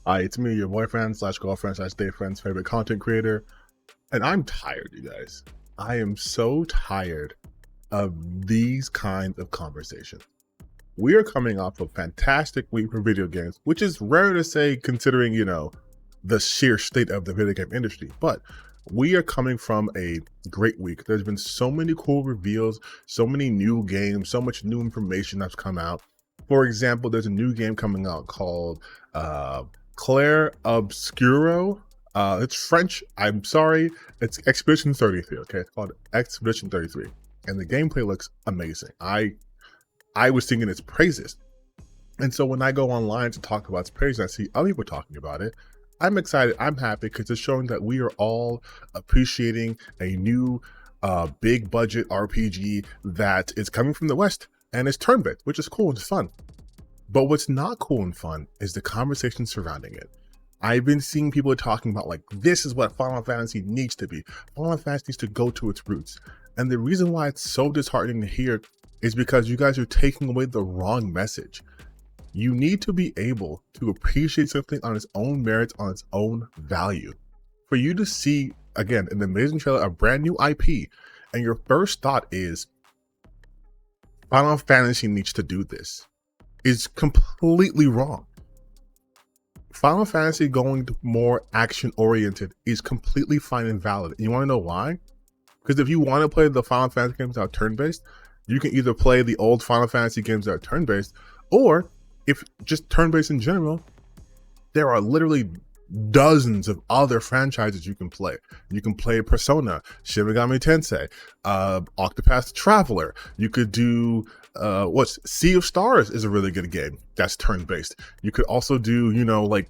Hi, it's me, your boyfriend slash girlfriend slash day friend's favorite content creator. And I'm tired, you guys. I am so tired of these kinds of conversations. We are coming off a fantastic week for video games, which is rare to say considering, the sheer state of the video game industry. But we are coming from a great week. There's been so many cool reveals, so many new games, so much new information that's come out. For example, there's a new game coming out called Claire Obscuro. It's French. I'm sorry. It's Expedition 33. Okay, it's called Expedition 33, and the gameplay looks amazing. I was singing its praises, and so when I go online to talk about its praises, I see other people talking about it. I'm excited. I'm happy because it's showing that we are all appreciating a new, big budget RPG that is coming from the West and it's turn-based, which is cool and fun. But what's not cool and fun is the conversation surrounding it. I've been seeing people talking about like, this is what Final Fantasy needs to be. Final Fantasy needs to go to its roots. And the reason why it's so disheartening to hear is because you guys are taking away the wrong message. You need to be able to appreciate something on its own merits, on its own value. For you to see, again, an amazing trailer, a brand new IP, and your first thought is, Final Fantasy needs to do this, is completely wrong. Final Fantasy going more action-oriented is completely fine and valid. And you want to know why? Because if you want to play the Final Fantasy games that are turn-based, you can either play the old Final Fantasy games that are turn-based, or if just turn-based in general, there are literally dozens of other franchises you can play. You can play Persona, Shin Megami Tensei, Octopath Traveler. You could do Sea of Stars is a really good game that's turn-based. You could also do, like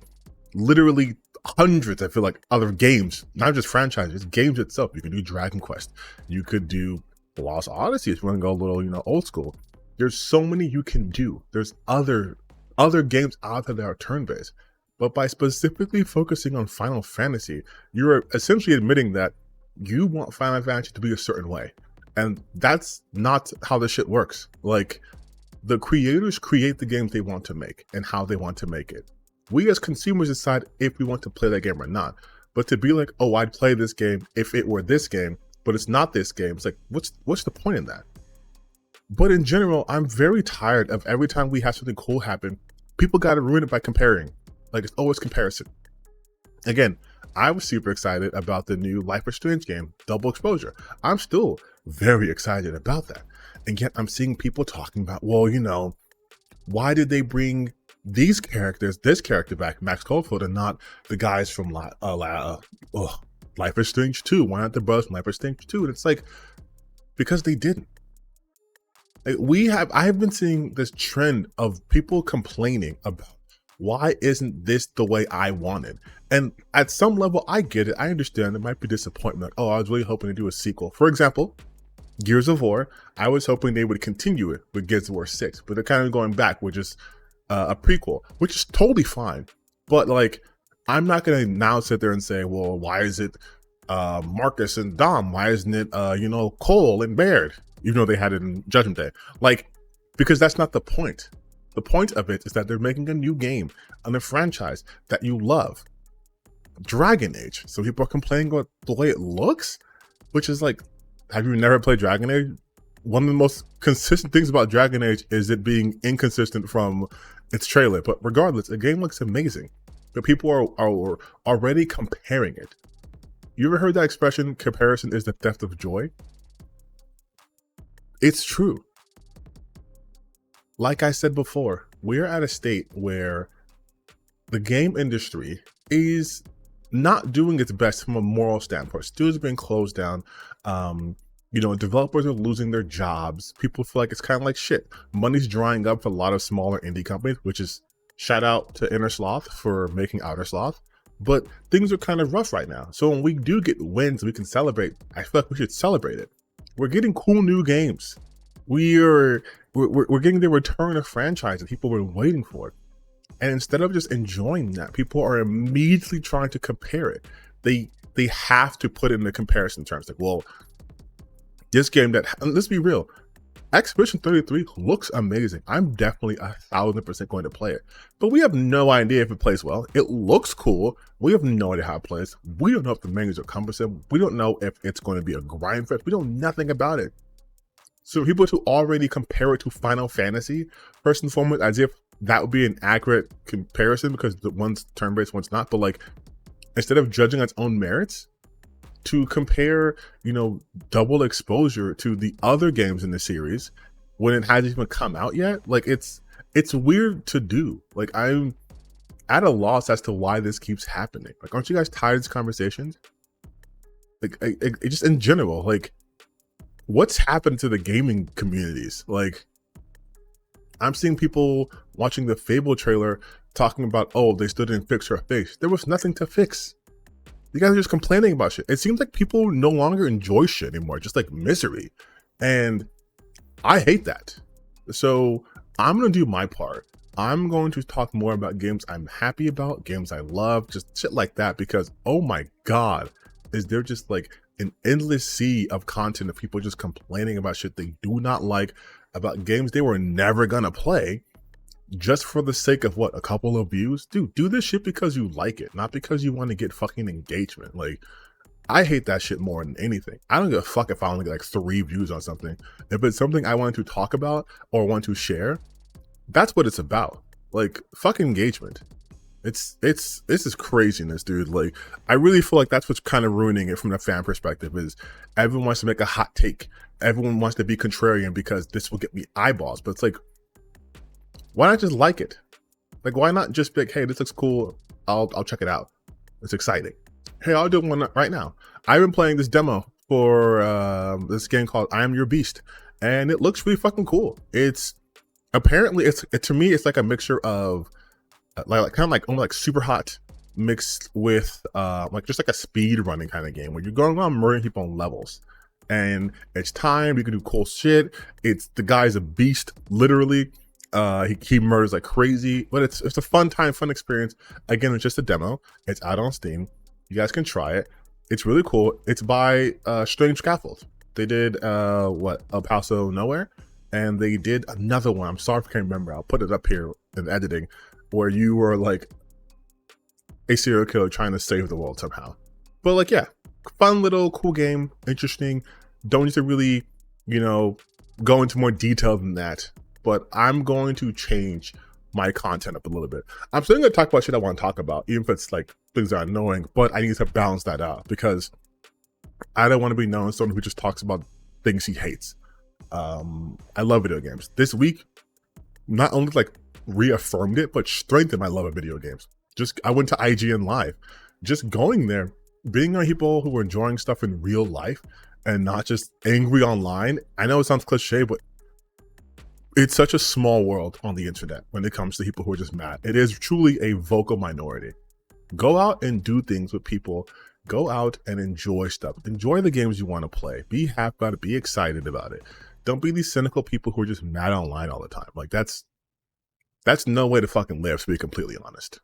literally hundreds, I feel like, other games, not just franchises, games itself. You can do Dragon Quest. You could do Lost Odyssey if you want to go a little, old school. There's so many you can do. There's other games out there that are turn-based. But by specifically focusing on Final Fantasy, you're essentially admitting that you want Final Fantasy to be a certain way. And that's not how this shit works. Like, the creators create the games they want to make and how they want to make it. We as consumers decide if we want to play that game or not. But to be like, oh, I'd play this game if it were this game, but it's not this game. It's like, what's the point in that? But in general, I'm very tired of every time we have something cool happen, people got to ruin it by comparing. Like, it's always comparison. Again, I was super excited about the new Life is Strange game, Double Exposure. I'm still very excited about that. And yet I'm seeing people talking about, well, why did they bring this character back, Max Caulfield, and not the guys from Life is Strange 2? Why not the brothers from Life is Strange 2? And it's like, because they didn't. I have been seeing this trend of people complaining about, why isn't this the way I wanted? And at some level, I get it. I understand. There might be disappointment. Like, oh, I was really hoping to do a sequel. For example, Gears of War, I was hoping they would continue it with Gears of War 6, but they're kind of going back with just a prequel, which is totally fine. But like, I'm not going to now sit there and say, well, why is it Marcus and Dom? Why isn't it, Cole and Baird? Even though they had it in Judgment Day. Like, because that's not the point. The point of it is that they're making a new game on a franchise that you love. Dragon Age. So people are complaining about the way it looks, which is like, have you never played Dragon Age? One of the most consistent things about Dragon Age is it being inconsistent from its trailer. But regardless, the game looks amazing. But people are already comparing it. You ever heard that expression, comparison is the theft of joy? It's true. Like I said before, we're at a state where the game industry is not doing its best from a moral standpoint. Studios are being closed down. Developers are losing their jobs. People feel like it's kind of like shit. Money's drying up for a lot of smaller indie companies, which is shout out to Inner Sloth for making Outer Sloth. But things are kind of rough right now. So when we do get wins, we can celebrate. I feel like we should celebrate it. We're getting cool new games. We're getting the return of franchise that people were waiting for. And instead of just enjoying that, people are immediately trying to compare it. They have to put it in the comparison terms. Like, well, this game let's be real. Expedition 33 looks amazing. I'm definitely 1000% going to play it. But we have no idea if it plays well. It looks cool. We have no idea how it plays. We don't know if the menus are cumbersome. We don't know if it's going to be a grind fest. We know nothing about it. So for people to already compare it to Final Fantasy, first and foremost, as if that would be an accurate comparison because the one's turn-based, one's not. But like, instead of judging its own merits, to compare, double exposure to the other games in the series when it hasn't even come out yet, like it's weird to do. Like, I'm at a loss as to why this keeps happening. Like, aren't you guys tired of these conversations? Like, it just in general, like, what's happened to the gaming communities? Like, I'm seeing people watching the Fable trailer talking about, oh, they still didn't fix her face. There was nothing to fix. You guys are just complaining about shit. It seems like people no longer enjoy shit anymore, just like misery. And I hate that. So I'm going to do my part. I'm going to talk more about games I'm happy about, games I love, just shit like that, because oh my God, is there just like an endless sea of content of people just complaining about shit they do not like, about games they were never going to play, just for the sake of what, a couple of views? Dude, do this shit because you like it, not because you want to get fucking engagement. Like, I hate that shit more than anything. I don't give a fuck if I only get like 3 views on something. If it's something I want to talk about or want to share, that's what it's about. Like, fuck engagement. This is craziness, dude. Like, I really feel like that's what's kind of ruining it from the fan perspective, is everyone wants to make a hot take. Everyone wants to be contrarian because this will get me eyeballs. But it's like, why not just like it? Like, why not just be like, hey, this looks cool, I'll check it out. It's exciting. Hey, I'll do one right now. I've been playing this demo for this game called I Am Your Beast, and it looks really fucking cool. It's apparently, to me, it's like a mixture of like kind of like almost like Super Hot mixed with like just like a speed running kind of game where you're going around murdering people on levels. And it's time, you can do cool shit. It's the guy's a beast, literally. He murders like crazy, but it's a fun time, fun experience. Again, it's just a demo. It's out on Steam. You guys can try it. It's really cool. It's by Strange Scaffold. They did El Paso Nowhere, and they did another one. I'm sorry if I can't remember. I'll put it up here in editing, where you were like a serial killer trying to save the world somehow. But like, yeah, fun little cool game, interesting. Don't need to really, go into more detail than that. But I'm going to change my content up a little bit. I'm still going to talk about shit I want to talk about, even if it's like things that are annoying, but I need to balance that out because I don't want to be known as someone who just talks about things he hates. I love video games. This week, not only like reaffirmed it, but strengthened my love of video games. I went to IGN Live. Just going there, being around people who are enjoying stuff in real life and not just angry online. I know it sounds cliche, but it's such a small world on the internet when it comes to people who are just mad. It is truly a vocal minority. Go out and do things with people. Go out and enjoy stuff. Enjoy the games you want to play. Be happy about it. Be excited about it. Don't be these cynical people who are just mad online all the time. Like, that's no way to fucking live, to be completely honest.